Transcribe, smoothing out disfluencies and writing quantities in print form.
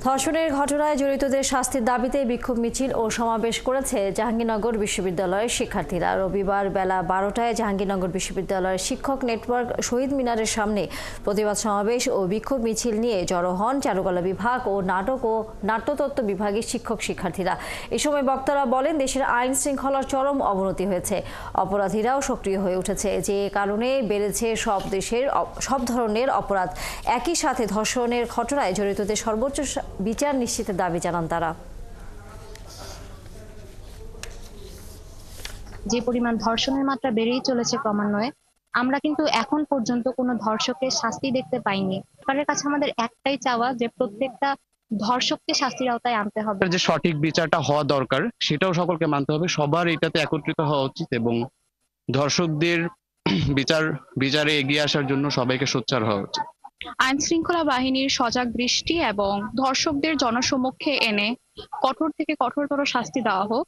ধর্ষণের ঘটনায় জড়িতদের শাস্তির দাবিতে বিক্ষোভ মিছিল ও সমাবেশ করেছে জাহাঙ্গীরনগর বিশ্ববিদ্যালয়ের শিক্ষার্থীরা। রবিবার বেলা 12টায় জাহাঙ্গীরনগর বিশ্ববিদ্যালয়ের শিক্ষক নেটওয়ার্ক শহীদ মিনারের সামনে প্রতিবাদ সমাবেশ ও বিক্ষোভ মিছিল নিয়ে জড়ো হন চারুকলা বিভাগ ও নাটক ও নাট্যতত্ত্ব বিভাগের শিক্ষক শিক্ষার্থীরা। এ সময় বক্তারা বলেন, দেশের আইন শৃঙ্খলার চরম অবনতি হয়েছে, অপরাধীরাও সক্রিয় হয়ে উঠেছে, যে কারণে বেড়েছে সব ধরনের অপরাধ। একই সাথে ধর্ষণের ঘটনায় জড়িতদের সর্বোচ্চ বিচার নিশ্চিতের দাবি জানান তারা। যে পরিমাণ ধর্ষণের মাত্রা বেড়েই চলেছে ক্রমান্বয়ে, আমরা কিন্তু এখন পর্যন্ত কোনো ধর্ষকের শাস্তি দেখতে পাইনি। সরকারের কাছে আমাদের একটাই চাওয়া যে প্রত্যেকটা ধর্ষককে শাস্তির আওতায় আনতে হবে। যে সঠিক বিচারটা হওয়া দরকার সেটাও সকলকে মানতে হবে, সবার এটাতে একত্রিত হওয়া উচিত এবং ধর্ষকদের বিচারে এগিয়ে আসার জন্য সবাইকে সোচ্চার হওয়া উচিত। আইন শৃঙ্খলা বাহিনীর সজাগ দৃষ্টি এবং ধর্ষকদের জনসমক্ষে এনে কঠোর থেকে কঠোরতর শাস্তি দেওয়া হোক।